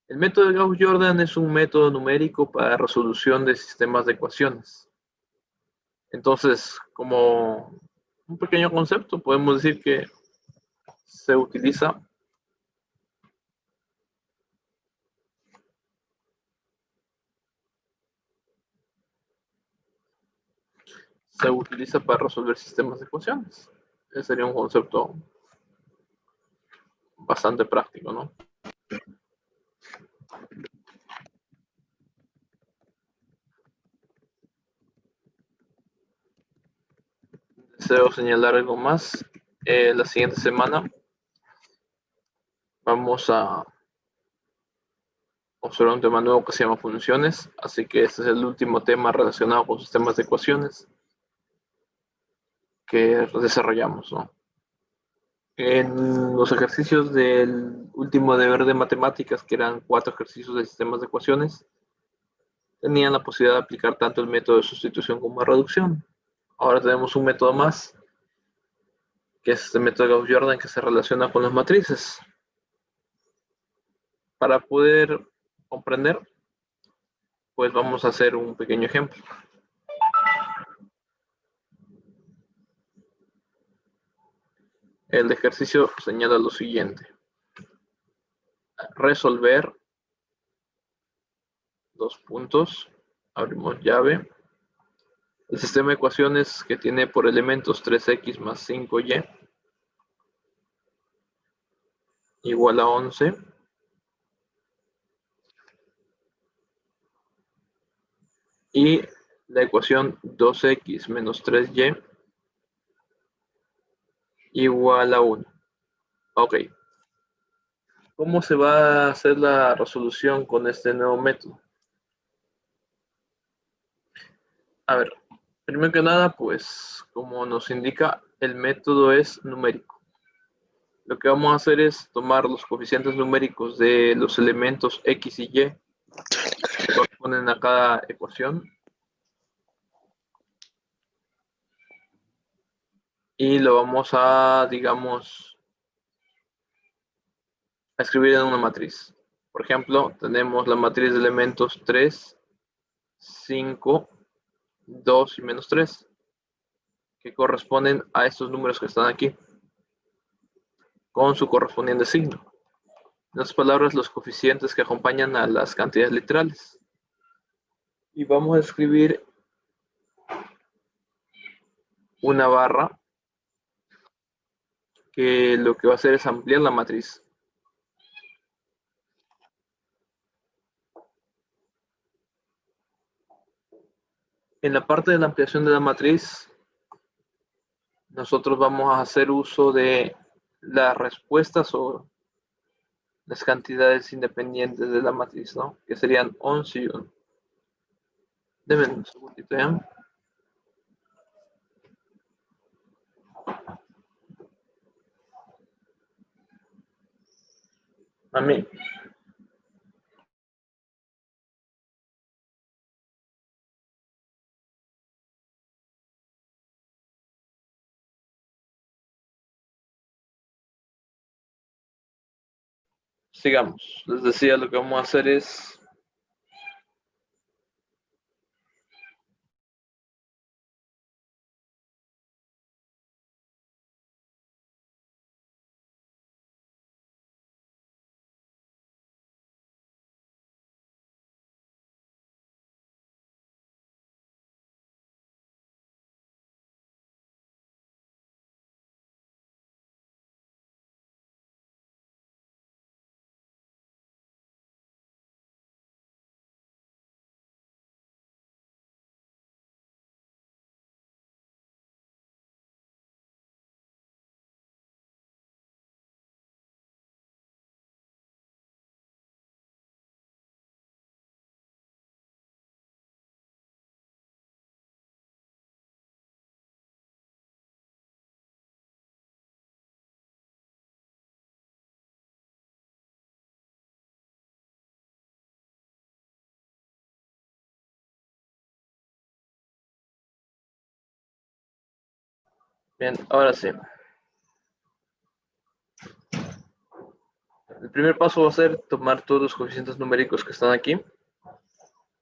El método de Gauss-Jordan es un método numérico para resolución de sistemas de ecuaciones. Entonces, como un pequeño concepto, podemos decir que se utiliza para resolver sistemas de ecuaciones. Ese sería un concepto bastante práctico, ¿no? Deseo señalar algo más. La siguiente semana vamos a observar un tema nuevo que se llama funciones, así que este es el último tema relacionado con sistemas de ecuaciones que desarrollamos, ¿no? En los ejercicios del último deber de matemáticas, que eran 4 ejercicios de sistemas de ecuaciones, tenían la posibilidad de aplicar tanto el método de sustitución como de reducción. Ahora tenemos un método más, que es el método de Gauss-Jordan, que se relaciona con las matrices. Para poder comprender, pues vamos a hacer un pequeño ejemplo. El ejercicio señala lo siguiente: resolver, dos puntos, abrimos llave, el sistema de ecuaciones que tiene por elementos 3x más 5y igual a 11, y la ecuación 2x menos 3y igual a 1. Ok. ¿Cómo se va a hacer la resolución con este nuevo método? A ver, primero que nada, pues como nos indica, el método es numérico. Lo que vamos a hacer es tomar los coeficientes numéricos de los elementos x y y que corresponden a cada ecuación y lo vamos a, digamos, a escribir en una matriz. Por ejemplo, tenemos la matriz de elementos 3, 5, 2 y menos 3, que corresponden a estos números que están aquí, con su correspondiente signo. En otras palabras, los coeficientes que acompañan a las cantidades literales. Y vamos a escribir una barra que lo que va a hacer es ampliar la matriz. En la parte de la ampliación de la matriz, nosotros vamos a hacer uso de las respuestas o las cantidades independientes de la matriz, ¿no? Que serían 11 y 1. Denme un segundito, ¿ya? A mí. Sigamos. Les decía, lo que vamos a hacer es bien, ahora sí. El primer paso va a ser tomar todos los coeficientes numéricos que están aquí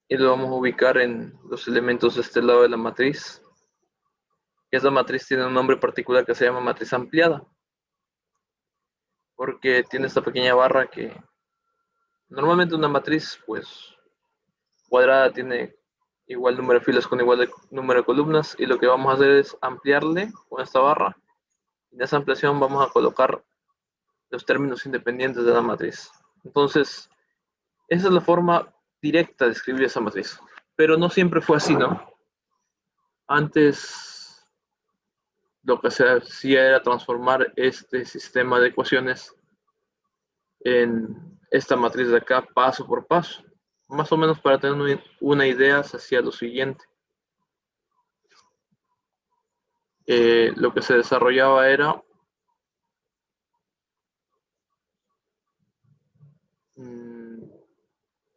y lo vamos a ubicar en los elementos de este lado de la matriz. Y esta matriz tiene un nombre particular que se llama matriz ampliada, porque tiene esta pequeña barra que normalmente una matriz pues cuadrada tiene igual número de filas con igual número de columnas, y lo que vamos a hacer es ampliarle con esta barra. En esa ampliación vamos a colocar los términos independientes de la matriz. Entonces, esa es la forma directa de escribir esa matriz. Pero no siempre fue así, ¿no? Antes, lo que se hacía era transformar este sistema de ecuaciones en esta matriz de acá, paso por paso. Más o menos para tener una idea, se hacía lo siguiente. Lo que se desarrollaba era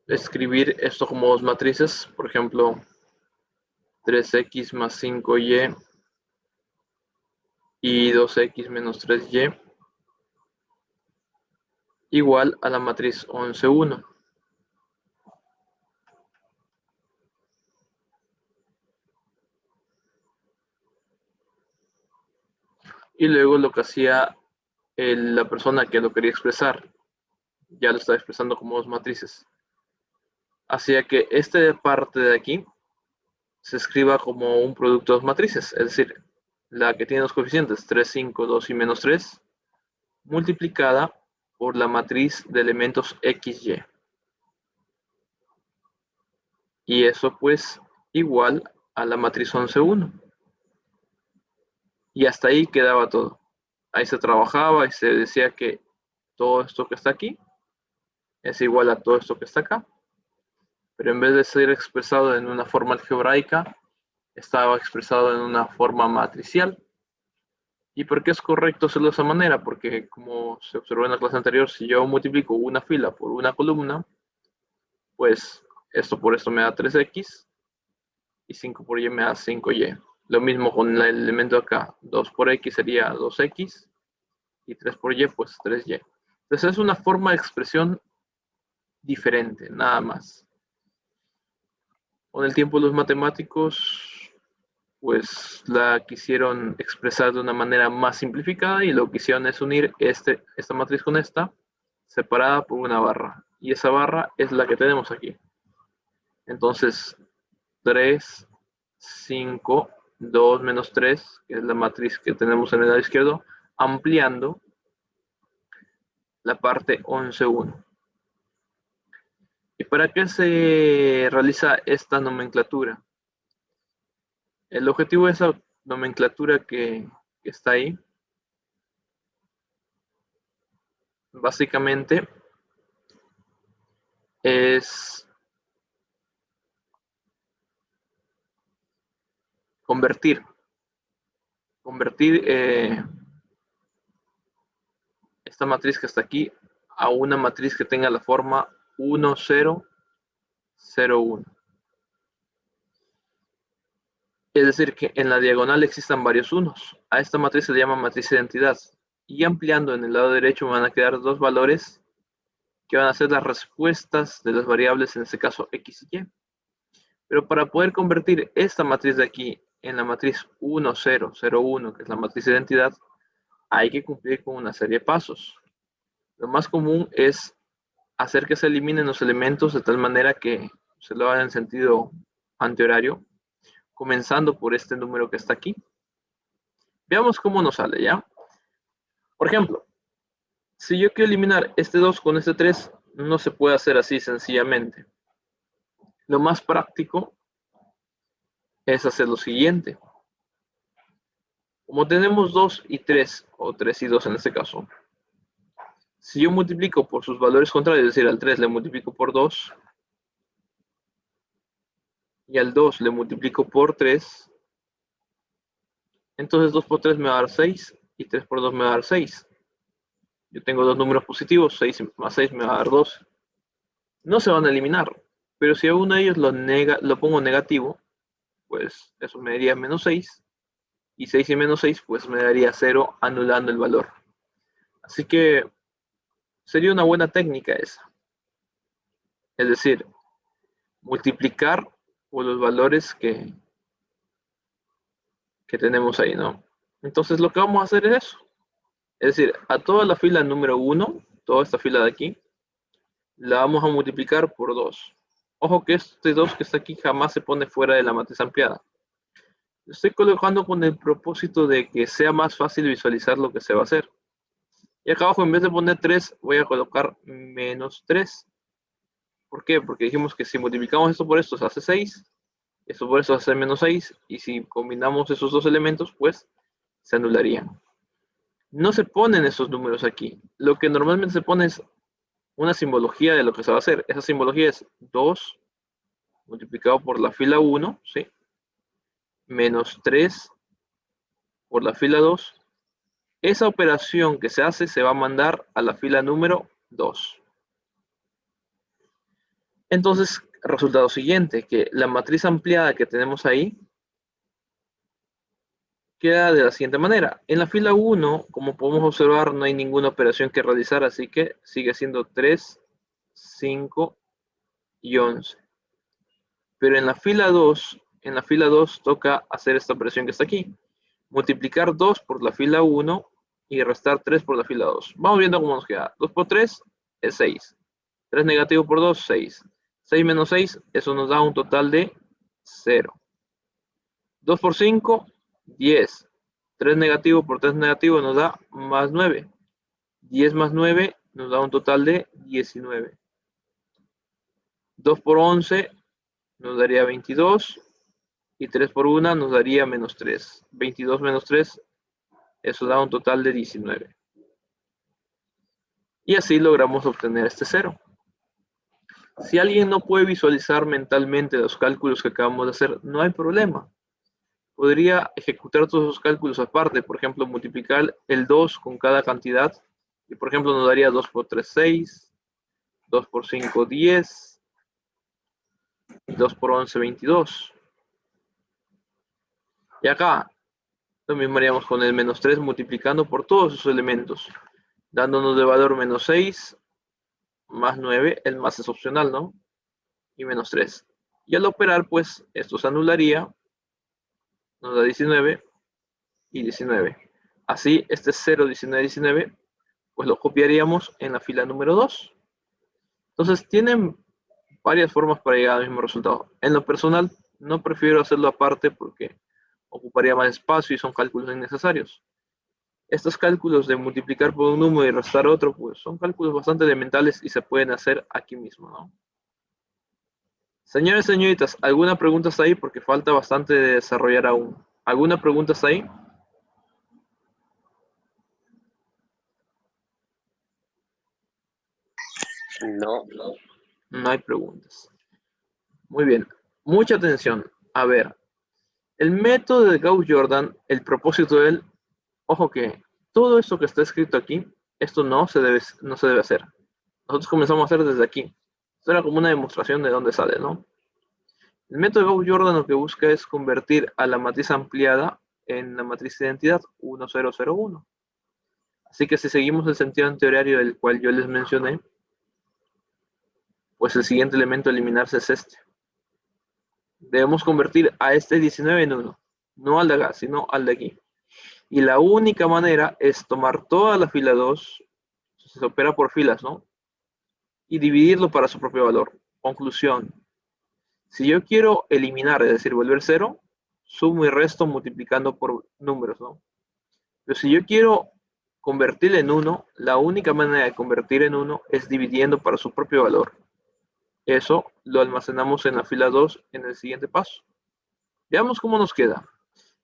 escribir esto como dos matrices, por ejemplo, 3x más 5y y 2x menos 3y igual a la matriz 11, 1. Y luego lo que hacía la persona que lo quería expresar, ya lo estaba expresando como dos matrices, hacía que esta parte de aquí se escriba como un producto de dos matrices, es decir, la que tiene los coeficientes 3, 5, 2 y menos 3, multiplicada por la matriz de elementos x, y. Y eso pues igual a la matriz 11, 1. Y hasta ahí quedaba todo. Ahí se trabajaba y se decía que todo esto que está aquí es igual a todo esto que está acá. Pero en vez de ser expresado en una forma algebraica, estaba expresado en una forma matricial. ¿Y por qué es correcto hacerlo de esa manera? Porque, como se observó en la clase anterior, si yo multiplico una fila por una columna, pues esto por esto me da 3x y 5 por y me da 5y. Lo mismo con el elemento acá, 2 por x sería 2x y 3 por y pues 3y. Entonces es una forma de expresión diferente, nada más. Con el tiempo los matemáticos pues la quisieron expresar de una manera más simplificada y lo que hicieron es unir esta matriz con esta, separada por una barra. Y esa barra es la que tenemos aquí. Entonces, 3, 5, 2 menos 3, que es la matriz que tenemos en el lado izquierdo, ampliando la parte 11, 1. ¿Y para qué se realiza esta nomenclatura? El objetivo de esa nomenclatura que está ahí, básicamente, es convertir esta matriz que está aquí a una matriz que tenga la forma 1, 0, 0, 1. Es decir, que en la diagonal existan varios unos. A esta matriz se le llama matriz de identidad. Y ampliando en el lado derecho me van a quedar dos valores que van a ser las respuestas de las variables, en este caso x y y. Pero para poder convertir esta matriz de aquí en la matriz 1, 0, 0, 1, que es la matriz de identidad, hay que cumplir con una serie de pasos. Lo más común es hacer que se eliminen los elementos de tal manera que se lo haga en sentido antihorario, comenzando por este número que está aquí. Veamos cómo nos sale, ¿ya? Por ejemplo, si yo quiero eliminar este 2 con este 3, no se puede hacer así sencillamente. Lo más práctico es hacer lo siguiente. Como tenemos 2 y 3, o 3 y 2 en este caso, si yo multiplico por sus valores contrarios, es decir, al 3 le multiplico por 2, y al 2 le multiplico por 3, entonces 2 por 3 me va a dar 6, y 3 por 2 me va a dar 6. Yo tengo dos números positivos, 6 más 6 me va a dar 12. No se van a eliminar, pero si a uno de ellos lo pongo negativo, pues eso me daría menos 6, y 6 y menos 6 pues me daría 0, anulando el valor. Así que sería una buena técnica esa. Es decir, multiplicar por los valores que tenemos ahí, ¿no? Entonces lo que vamos a hacer es eso. Es decir, a toda la fila número 1, toda esta fila de aquí, la vamos a multiplicar por 2. Ojo que este 2 que está aquí jamás se pone fuera de la matriz ampliada. Lo estoy colocando con el propósito de que sea más fácil visualizar lo que se va a hacer. Y acá abajo, en vez de poner 3, voy a colocar menos 3. ¿Por qué? Porque dijimos que si multiplicamos esto por esto se hace 6. Esto por esto hace menos 6. Y si combinamos esos dos elementos, pues se anularían. No se ponen esos números aquí. Lo que normalmente se pone es una simbología de lo que se va a hacer. Esa simbología es 2 multiplicado por la fila 1, ¿sí? Menos 3 por la fila 2. Esa operación que se hace se va a mandar a la fila número 2. Entonces, resultado siguiente, que la matriz ampliada que tenemos ahí queda de la siguiente manera. En la fila 1, como podemos observar, no hay ninguna operación que realizar, así que sigue siendo 3, 5 y 11. Pero en la fila 2, toca hacer esta operación que está aquí. Multiplicar 2 por la fila 1 y restar 3 por la fila 2. Vamos viendo cómo nos queda. 2 por 3 es 6. 3 negativo por 2, 6. 6 menos 6, eso nos da un total de 0. 2 por 5, 10. 3 negativo por 3 negativo nos da más 9. 10 más 9 nos da un total de 19. 2 por 11 nos daría 22. Y 3 por 1 nos daría menos 3. 22 menos 3, eso da un total de 19. Y así logramos obtener este 0. Si alguien no puede visualizar mentalmente los cálculos que acabamos de hacer, no hay problema. Podría ejecutar todos esos cálculos aparte. Por ejemplo, multiplicar el 2 con cada cantidad. Y por ejemplo nos daría 2 por 3, 6. 2 por 5, 10. Y 2 por 11, 22. Y acá lo mismo haríamos con el menos 3 multiplicando por todos esos elementos. Dándonos de valor menos 6 más 9. El más es opcional, ¿no? Y menos 3. Y al operar, pues, esto se anularía. Nos da 19 y 19. Así, este 0, 19, 19, pues lo copiaríamos en la fila número 2. Entonces, tienen varias formas para llegar al mismo resultado. En lo personal, no prefiero hacerlo aparte porque ocuparía más espacio y son cálculos innecesarios. Estos cálculos de multiplicar por un número y restar otro, pues son cálculos bastante elementales y se pueden hacer aquí mismo, ¿no? Señores, señoritas, ¿alguna pregunta hasta ahí? Porque falta bastante de desarrollar aún. ¿Alguna pregunta hasta ahí? No. No hay preguntas. Muy bien. Mucha atención. A ver, el método de Gauss-Jordan, el propósito de él, ojo que todo esto que está escrito aquí, esto no se debe hacer. Nosotros comenzamos a hacer desde aquí. Esto era como una demostración de dónde sale, ¿no? El método de Gauss-Jordan lo que busca es convertir a la matriz ampliada en la matriz de identidad 1001. Así que si seguimos el sentido antehorario del cual yo les mencioné, pues el siguiente elemento a eliminarse es este. Debemos convertir a este 19 en 1, no al de acá, sino al de aquí. Y la única manera es tomar toda la fila 2, se opera por filas, ¿no? Y dividirlo para su propio valor. Conclusión. Si yo quiero eliminar, es decir, volver 0, sumo y resto multiplicando por números, ¿no? Pero si yo quiero convertir en 1, la única manera de convertir en 1 es dividiendo para su propio valor. Eso lo almacenamos en la fila 2 en el siguiente paso. Veamos cómo nos queda.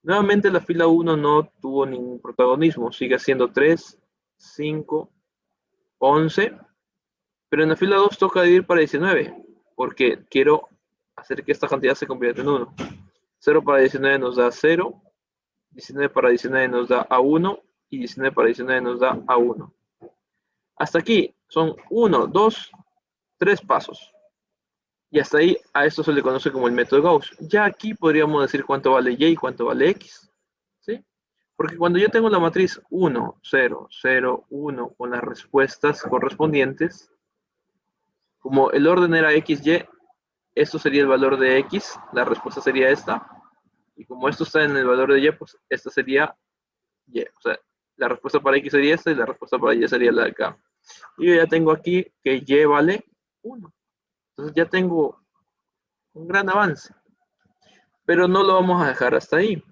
Nuevamente la fila 1 no tuvo ningún protagonismo, sigue siendo 3, 5, 11, pero en la fila 2 toca dividir para 19, porque quiero hacer que esta cantidad se convierta en 1. 0 para 19 nos da 0, 19 para 19 nos da A1 y 19 para 19 nos da A1. Hasta aquí son 1, 2, 3 pasos. Y hasta ahí a esto se le conoce como el método Gauss. Ya aquí podríamos decir cuánto vale Y y cuánto vale X. ¿Sí? Porque cuando yo tengo la matriz 1, 0, 0, 1 con las respuestas correspondientes, como el orden era XY, esto sería el valor de X, la respuesta sería esta. Y como esto está en el valor de Y, pues esta sería Y. O sea, la respuesta para X sería esta y la respuesta para Y sería la de acá. Y yo ya tengo aquí que Y vale 1. Entonces ya tengo un gran avance. Pero no lo vamos a dejar hasta ahí.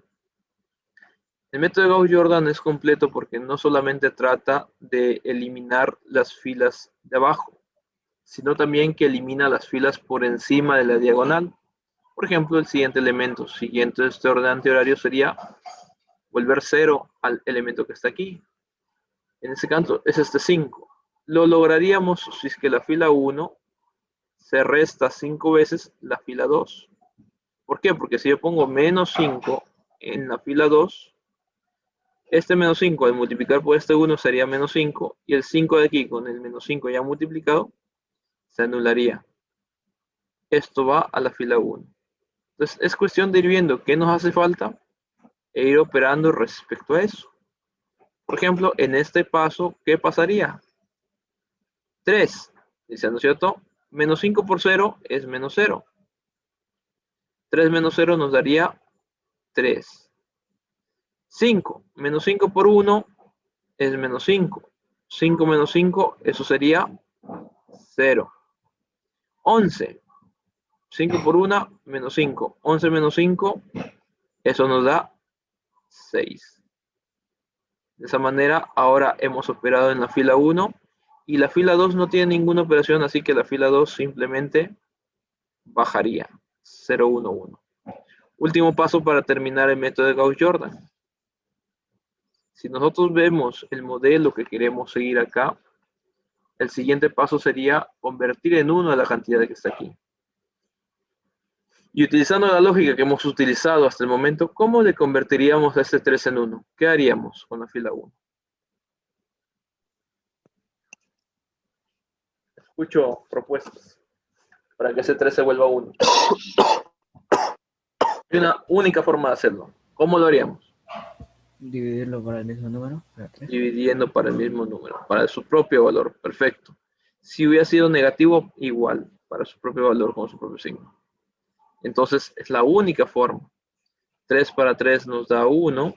El método de Gauss-Jordan es completo porque no solamente trata de eliminar las filas de abajo, sino también que elimina las filas por encima de la diagonal. Por ejemplo, el siguiente elemento, siguiente de este orden antihorario sería volver 0 al elemento que está aquí. En este caso es este 5. Lo lograríamos si es que la fila 1 se resta 5 veces la fila 2. ¿Por qué? Porque si yo pongo menos 5 en la fila 2, este menos 5 al multiplicar por este 1 sería menos 5, y el 5 de aquí con el menos 5 ya multiplicado se anularía. Esto va a la fila 1. Entonces es cuestión de ir viendo qué nos hace falta e ir operando respecto a eso. Por ejemplo, en este paso, ¿qué pasaría? 3, dice, ¿no es cierto? Menos 5 por 0 es menos 0. 3 menos 0 nos daría 3. 5 menos 5 por 1 es menos 5. 5 menos 5, eso sería 0. 11. 5 por 1, menos 5. 11 menos 5, eso nos da 6. De esa manera, ahora hemos operado en la fila 1 y la fila 2 no tiene ninguna operación, así que la fila 2 simplemente bajaría 0, 1, 1. Último paso para terminar el método de Gauss-Jordan. Si nosotros vemos el modelo que queremos seguir acá, el siguiente paso sería convertir en 1 a la cantidad que está aquí. Y utilizando la lógica que hemos utilizado hasta el momento, ¿cómo le convertiríamos a este 3 en 1? ¿Qué haríamos con la fila 1? Escucho propuestas para que ese 3 se vuelva 1. Hay una única forma de hacerlo. ¿Cómo lo haríamos? Dividirlo para el mismo número, para 3. Dividiendo para el mismo número, para su propio valor. Perfecto. Si hubiera sido negativo, igual, para su propio valor con su propio signo. Entonces, es la única forma. 3 para 3 nos da 1,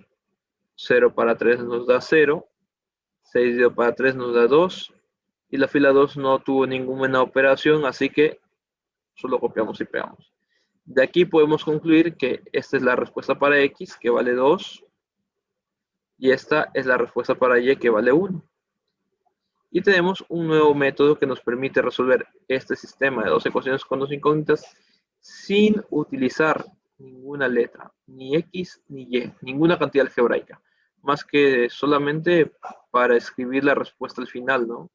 0 para 3 nos da 0, 6 para 3 nos da 2, y la fila 2 no tuvo ninguna operación, así que solo copiamos y pegamos. De aquí podemos concluir que esta es la respuesta para X, que vale 2, y esta es la respuesta para Y, que vale 1. Y tenemos un nuevo método que nos permite resolver este sistema de dos ecuaciones con dos incógnitas sin utilizar ninguna letra, ni X ni Y, ninguna cantidad algebraica, más que solamente para escribir la respuesta al final, ¿no?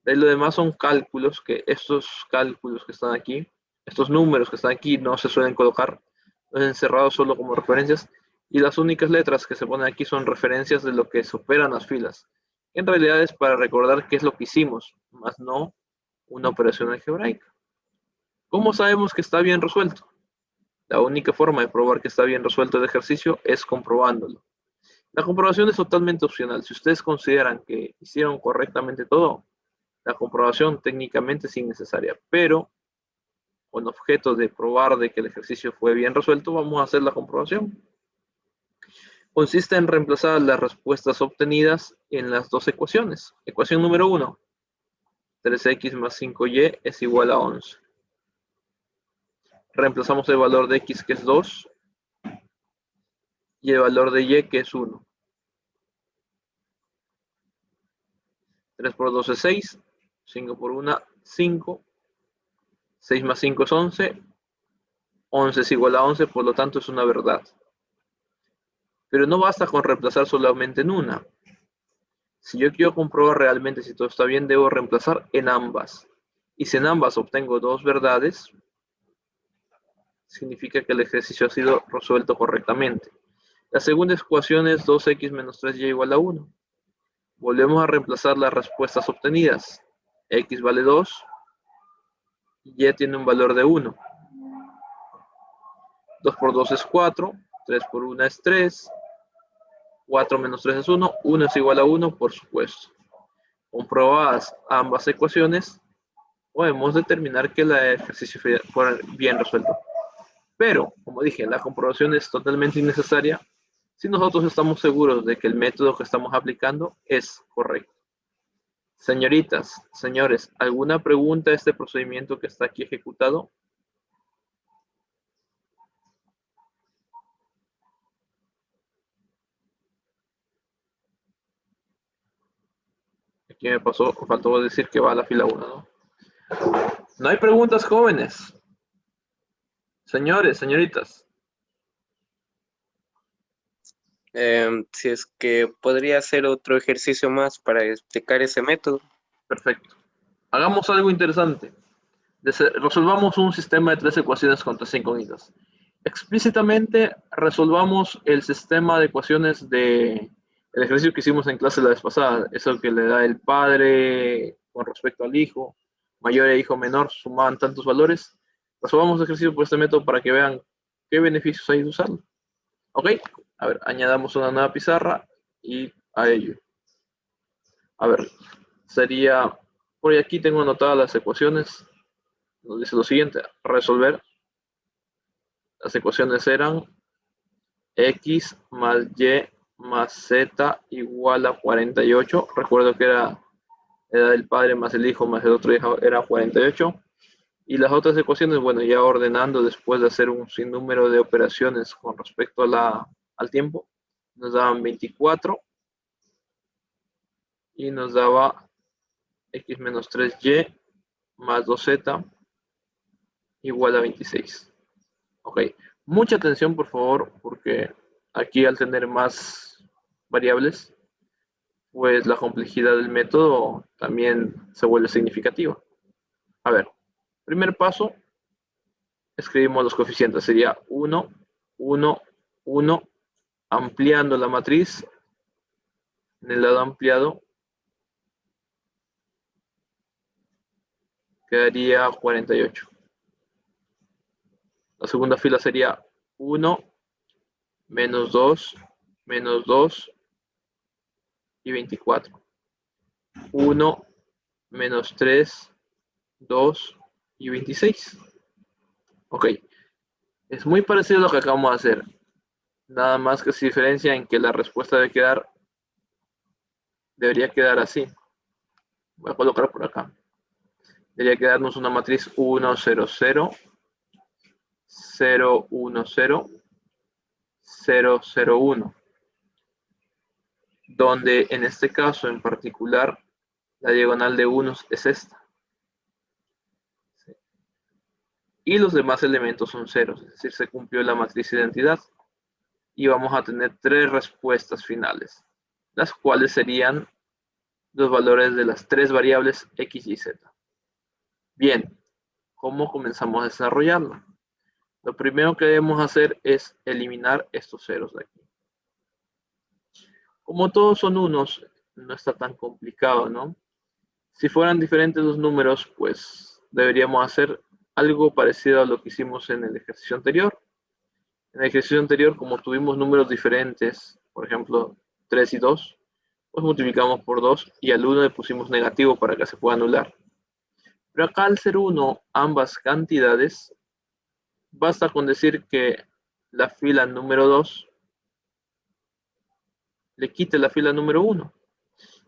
De lo demás son cálculos, que estos cálculos que están aquí, estos números que están aquí no se suelen colocar, son encerrados solo como referencias, y las únicas letras que se ponen aquí son referencias de lo que se operan las filas. En realidad es para recordar qué es lo que hicimos, más no una operación algebraica. ¿Cómo sabemos que está bien resuelto? La única forma de probar que está bien resuelto el ejercicio es comprobándolo. La comprobación es totalmente opcional. Si ustedes consideran que hicieron correctamente todo, la comprobación técnicamente es innecesaria, pero con objeto de probar de que el ejercicio fue bien resuelto, vamos a hacer la comprobación. Consiste en reemplazar las respuestas obtenidas en las dos ecuaciones. Ecuación número 1, 3x más 5y es igual a 11. Reemplazamos el valor de x, que es 2, y el valor de y, que es 1. 3 por 2 es 6, 5 por 1, 5, 6 más 5 es 11, 11 es igual a 11, por lo tanto es una verdad. Pero no basta con reemplazar solamente en una. Si yo quiero comprobar realmente si todo está bien, debo reemplazar en ambas. Y si en ambas obtengo dos verdades, significa que el ejercicio ha sido resuelto correctamente. La segunda ecuación es 2x menos 3y igual a 1. Volvemos a reemplazar las respuestas obtenidas. X vale 2, y tiene un valor de 1. 2 por 2 es 4, 3 por 1 es 3, 4 menos 3 es 1. 1 es igual a 1, por supuesto. Comprobadas ambas ecuaciones, podemos determinar que el ejercicio fue bien resuelto. Pero, como dije, la comprobación es totalmente innecesaria si nosotros estamos seguros de que el método que estamos aplicando es correcto. Señoritas, señores, ¿alguna pregunta a este procedimiento que está aquí ejecutado? Aquí me faltó decir que va a la fila 1, ¿no? No hay preguntas, jóvenes. Señores, señoritas. Si es que podría hacer otro ejercicio más para explicar ese método. Perfecto. Hagamos algo interesante. Resolvamos un sistema de 3 ecuaciones con 3 incógnitas. Explícitamente resolvamos el sistema de ecuaciones del ejercicio que hicimos en clase la vez pasada. Eso que le da el padre con respecto al hijo, mayor e hijo menor, sumaban tantos valores. Resolvamos el ejercicio por este método para que vean qué beneficios hay de usarlo. ¿Ok? A ver, añadamos una nueva pizarra y a ello. A ver, sería, por aquí tengo anotadas las ecuaciones. Nos dice lo siguiente, resolver. Las ecuaciones eran x más y más z igual a 48. Recuerdo que era el padre más el hijo más el otro hijo era 48. Y las otras ecuaciones, bueno, ya ordenando después de hacer un sinnúmero de operaciones con respecto a al tiempo, nos daban 24 y nos daba x menos 3y más 2z igual a 26. Ok, mucha atención por favor, porque aquí al tener más variables, pues la complejidad del método también se vuelve significativa. A ver, primer paso, escribimos los coeficientes, sería 1, 1, 1, ampliando la matriz, en el lado ampliado quedaría 48. La segunda fila sería 1, menos 2 y 24. 1, menos 3, 2 y 26. Ok, es muy parecido a lo que acabamos de hacer. Nada más que se diferencia en que la respuesta debería quedar así. Voy a colocar por acá. Debería quedarnos una matriz 1, 0, 0, 0, 1, 0, 0, 0, 1. Donde en este caso en particular la diagonal de unos es esta. Y los demás elementos son ceros, es decir, se cumplió la matriz de identidad. Y vamos a tener 3 respuestas finales, las cuales serían los valores de las 3 variables x y z. Bien, ¿cómo comenzamos a desarrollarlo? Lo primero que debemos hacer es eliminar estos ceros de aquí. Como todos son unos, no está tan complicado, ¿no? Si fueran diferentes los números, pues deberíamos hacer algo parecido a lo que hicimos en el ejercicio anterior. En el ejercicio anterior, como tuvimos números diferentes, por ejemplo, 3 y 2, pues multiplicamos por 2 y al 1 le pusimos negativo para que se pueda anular. Pero acá al ser 1 ambas cantidades, basta con decir que la fila número 2 le quite la fila número 1.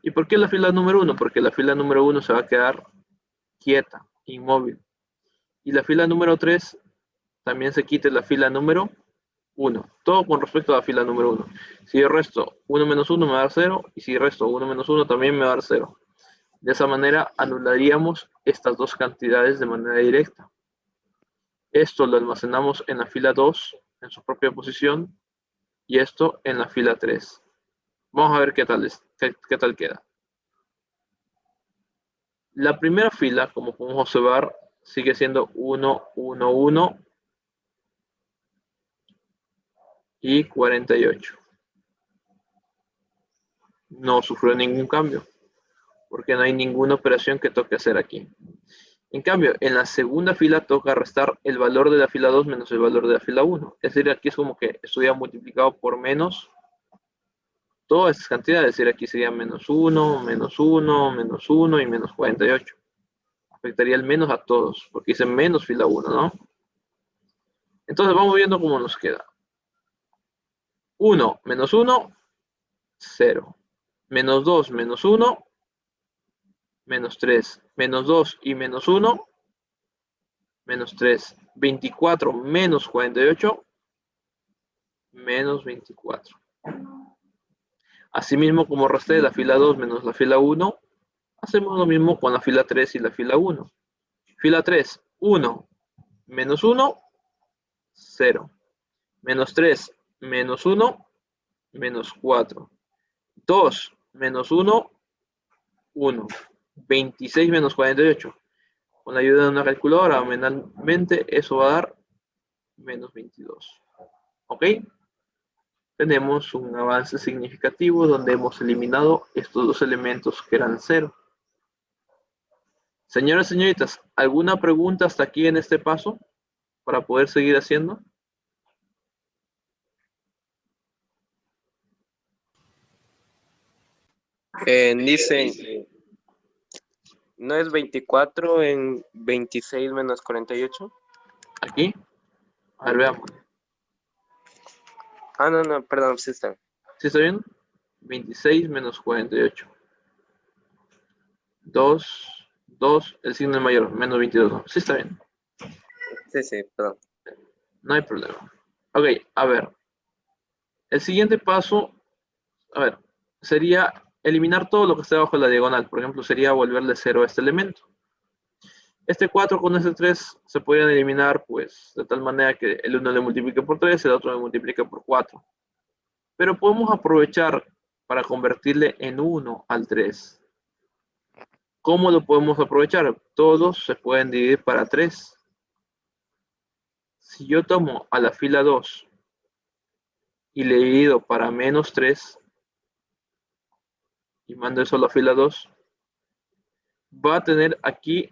¿Y por qué la fila número 1? Porque la fila número 1 se va a quedar quieta, inmóvil. Y la fila número 3 también se quite la fila número 1. Todo con respecto a la fila número 1. Si yo resto 1 menos 1 me va a dar 0. Y si resto 1 menos 1 también me va a dar 0. De esa manera anularíamos estas dos cantidades de manera directa. Esto lo almacenamos en la fila 2 en su propia posición y esto en la fila 3. Vamos a ver qué tal queda. La primera fila, como podemos observar, sigue siendo 1, 1, 1 y 48. No sufrió ningún cambio, porque no hay ninguna operación que toque hacer aquí. En cambio, en la segunda fila toca restar el valor de la fila 2 menos el valor de la fila 1. Es decir, aquí es como que esto ya multiplicado por menos todas esas cantidades. Es decir, aquí sería menos 1, menos 1, menos 1 y menos 48. Afectaría el menos a todos, porque dice menos fila 1, ¿no? Entonces vamos viendo cómo nos queda. 1 menos 1, 0. Menos 2 menos 1, menos 3. Menos 2 y menos 1, menos 3. 24 menos 48, menos 24. Asimismo, como resté la fila 2 menos la fila 1, hacemos lo mismo con la fila 3 y la fila 1. Fila 3, 1 menos 1, 0. Menos 3 menos 1, menos 4. 2 menos 1, 1. 26 menos 48. Con la ayuda de una calculadora, mentalmente, eso va a dar menos 22. ¿Ok? Tenemos un avance significativo donde hemos eliminado estos dos elementos que eran 0. Señoras y señoritas, ¿alguna pregunta hasta aquí en este paso para poder seguir haciendo? Dicen, ¿no es 24 en 26 menos 48? Aquí. A ver, veamos. Ah, no, perdón, sí está. ¿Sí está bien? 26 menos 48. 2, el signo es mayor, menos 22. ¿No? Sí está bien. Sí, perdón. No hay problema. Ok, a ver. El siguiente paso, a ver, sería eliminar todo lo que esté bajo la diagonal. Por ejemplo, sería volverle 0 a este elemento. Este 4 con este 3 se podrían eliminar, pues, de tal manera que el uno le multiplique por 3, el otro le multiplique por 4. Pero podemos aprovechar para convertirle en 1 al 3. ¿Cómo lo podemos aprovechar? Todos se pueden dividir para 3. Si yo tomo a la fila 2 y le divido para menos 3 y mando eso a la fila 2, va a tener aquí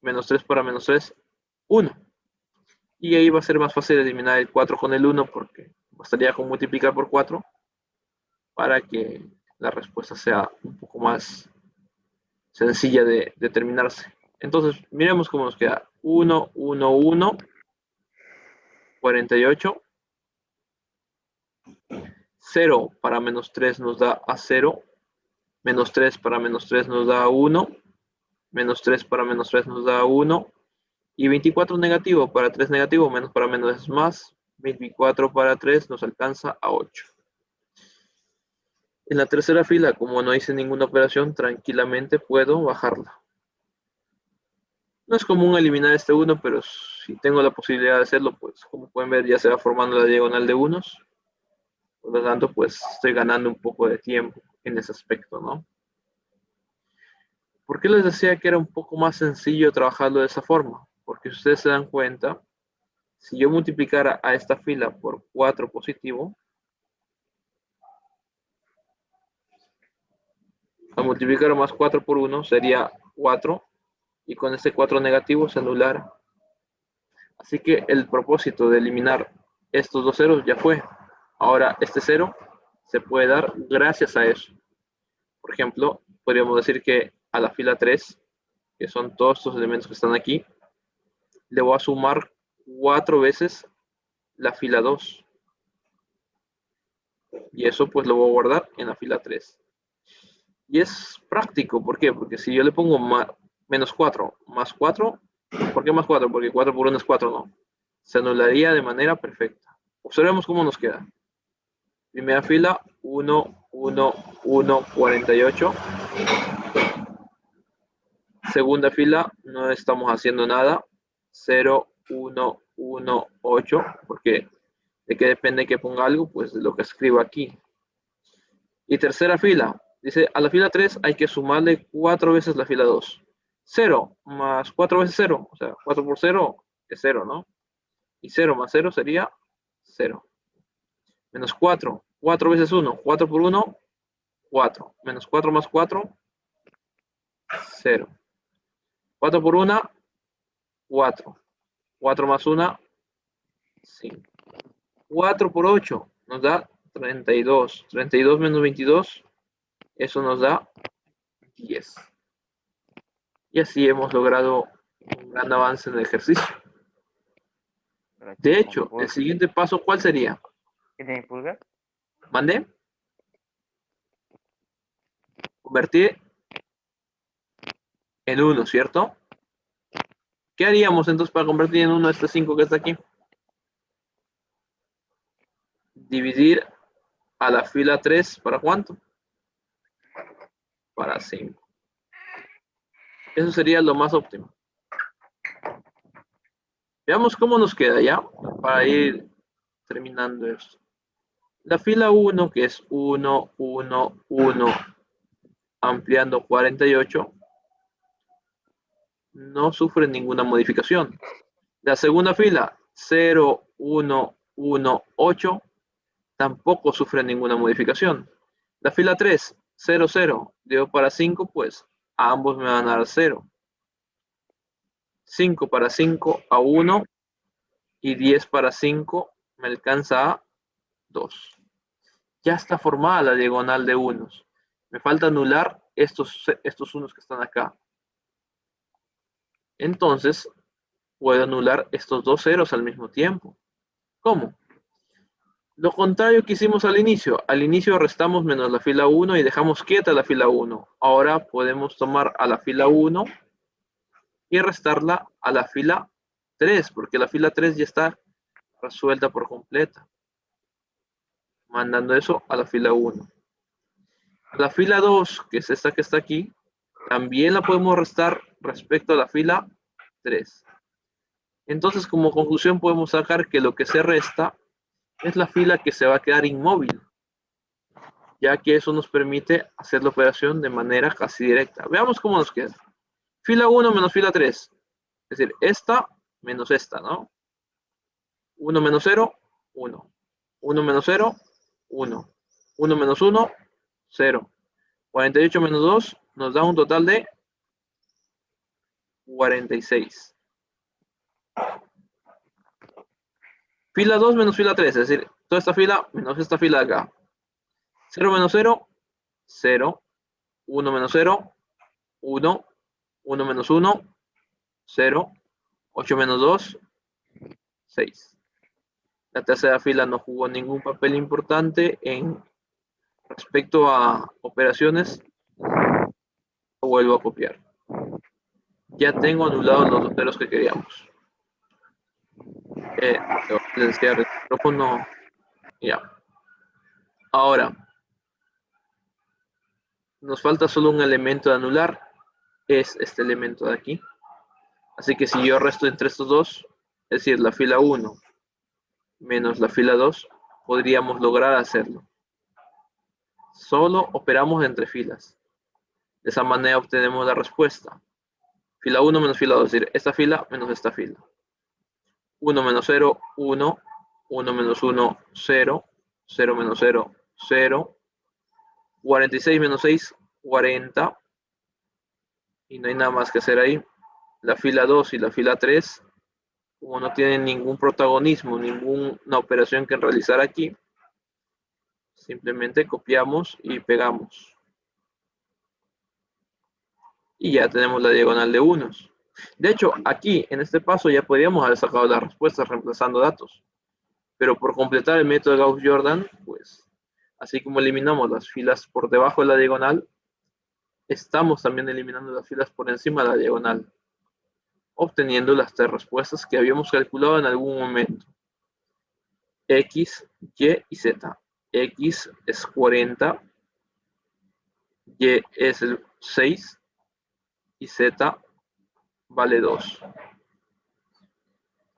menos 3 para menos 3, 1. Y ahí va a ser más fácil eliminar el 4 con el 1 porque bastaría con multiplicar por 4 para que la respuesta sea un poco más sencilla de determinarse. Entonces, miremos cómo nos queda. 1, 1, 1, 48. 0 para menos 3 nos da a 0. Menos 3 para menos 3 nos da a 1. Menos 3 para menos 3 nos da a 1. Y 24 negativo para 3 negativo, menos para menos es más. 24 para 3 nos alcanza a 8. En la tercera fila, como no hice ninguna operación, tranquilamente puedo bajarla. No es común eliminar este 1, pero si tengo la posibilidad de hacerlo, pues como pueden ver ya se va formando la diagonal de unos. Por lo tanto, pues estoy ganando un poco de tiempo en ese aspecto, ¿no? ¿Por qué les decía que era un poco más sencillo trabajarlo de esa forma? Porque si ustedes se dan cuenta, si yo multiplicara a esta fila por 4 positivo, al multiplicar más 4 por 1 sería 4, y con este 4 negativo se anulara. Así que el propósito de eliminar estos dos ceros ya fue. Ahora este 0 se puede dar gracias a eso. Por ejemplo, podríamos decir que a la fila 3, que son todos estos elementos que están aquí, le voy a sumar 4 veces la fila 2. Y eso pues lo voy a guardar en la fila 3. Y es práctico, ¿por qué? Porque si yo le pongo menos 4 más 4, ¿por qué más 4? Porque 4 por 1 es 4, ¿no? Se anularía de manera perfecta. Observemos cómo nos queda. Primera fila, 1, 1, 1, 48. Segunda fila, no estamos haciendo nada. 0, 1, 1, 8. Porque de qué depende que ponga algo, pues de lo que escribo aquí. Y tercera fila, dice, a la fila 3 hay que sumarle 4 veces la fila 2. 0 más 4 veces 0, o sea, 4 por 0 es 0, ¿no? Y 0 más 0 sería 0. Menos 4, 4 veces 1, 4 por 1, 4. Menos 4 más 4, 0. 4 por 1, 4. 4 más 1, 5. 4 por 8 nos da 32. 32 menos 22, eso nos da 10. Y así hemos logrado un gran avance en el ejercicio. De hecho, el siguiente paso, ¿cuál sería? ¿Qué tiene pulgar? ¿Mande? Convertir en 1, ¿cierto? ¿Qué haríamos entonces para convertir en 1 este 5 que está aquí? Dividir a la fila 3, ¿para cuánto? Para 5. Eso sería lo más óptimo. Veamos cómo nos queda ya, para ir terminando esto. La fila 1, que es 1, 1, 1, ampliando 48, no sufre ninguna modificación. La segunda fila, 0, 1, 1, 8, tampoco sufre ninguna modificación. La fila 3, 0, 0, digo para 5, pues a ambos me van a dar 0. 5 para 5 a 1 y 10 para 5 me alcanza a 2. Ya está formada la diagonal de unos. Me falta anular estos unos que están acá. Entonces, puedo anular estos dos ceros al mismo tiempo. ¿Cómo? Lo contrario que hicimos al inicio. Al inicio restamos menos la fila 1 y dejamos quieta la fila 1. Ahora podemos tomar a la fila 1 y restarla a la fila 3, porque la fila 3 ya está resuelta por completa. Mandando eso a la fila 1. La fila 2, que es esta que está aquí, también la podemos restar respecto a la fila 3. Entonces, como conclusión podemos sacar que lo que se resta es la fila que se va a quedar inmóvil, ya que eso nos permite hacer la operación de manera casi directa. Veamos cómo nos queda. Fila 1 menos fila 3. Es decir, esta menos esta, ¿no? 1 menos 0, 1. 1 menos 0, 1. 1 menos 1, 0. 48 menos 2 nos da un total de 46. Fila 2 menos fila 3, es decir, toda esta fila menos esta fila de acá. 0 menos 0, 0. 1 menos 0, 1. 1 menos 1, 0. 8 menos 2, 6. La tercera fila no jugó ningún papel importante en respecto a operaciones. Lo vuelvo a copiar. Ya tengo anulados los dos ceros que queríamos. Silenciar el micrófono. Ya. Ahora, nos falta solo un elemento de anular. Es este elemento de aquí. Así que si yo resto entre estos dos, es decir, la fila 1 menos la fila 2, podríamos lograr hacerlo. Solo operamos entre filas. De esa manera obtenemos la respuesta. Fila 1 menos fila 2, es decir, esta fila menos esta fila. 1 menos 0, 1. 1 menos 1, 0. 0 menos 0, 0. 46 menos 6, 40. Y no hay nada más que hacer ahí. La fila 2 y la fila 3, como no tienen ningún protagonismo, ninguna operación que realizar aquí, simplemente copiamos y pegamos. Y ya tenemos la diagonal de unos. De hecho, aquí, en este paso, ya podríamos haber sacado las respuestas reemplazando datos. Pero por completar el método de Gauss-Jordan, pues, así como eliminamos las filas por debajo de la diagonal, estamos también eliminando las filas por encima de la diagonal, obteniendo las tres respuestas que habíamos calculado en algún momento. X, Y y Z. X es 40, Y es el 6 y Z vale 2.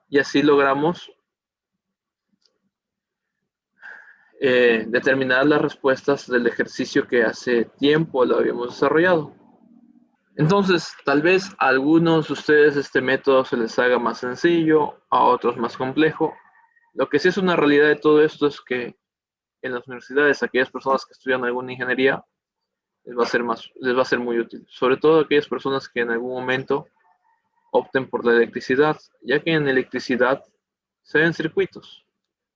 Y así logramos determinar las respuestas del ejercicio que hace tiempo lo habíamos desarrollado. Entonces, tal vez a algunos de ustedes este método se les haga más sencillo, a otros más complejo. Lo que sí es una realidad de todo esto es que en las universidades, aquellas personas que estudian alguna ingeniería, les va a ser muy útil. Sobre todo aquellas personas que en algún momento opten por la electricidad, ya que en electricidad se ven circuitos.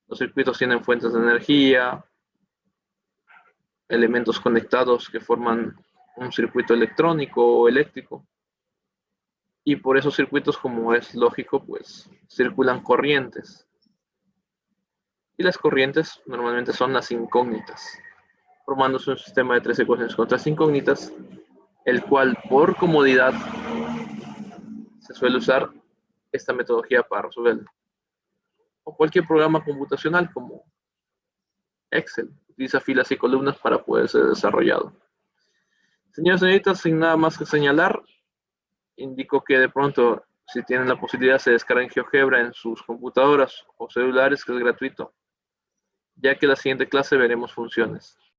Los circuitos tienen fuentes de energía, elementos conectados que forman un circuito electrónico o eléctrico. Y por esos circuitos, como es lógico, pues circulan corrientes. Y las corrientes normalmente son las incógnitas, formándose un sistema de 3 ecuaciones con 3 incógnitas, el cual por comodidad se suele usar esta metodología para resolverlo. O cualquier programa computacional como Excel utiliza filas y columnas para poder ser desarrollado. Señores y señoritas, sin nada más que señalar, indico que de pronto, si tienen la posibilidad, se descarguen GeoGebra en sus computadoras o celulares, que es gratuito, ya que en la siguiente clase veremos funciones.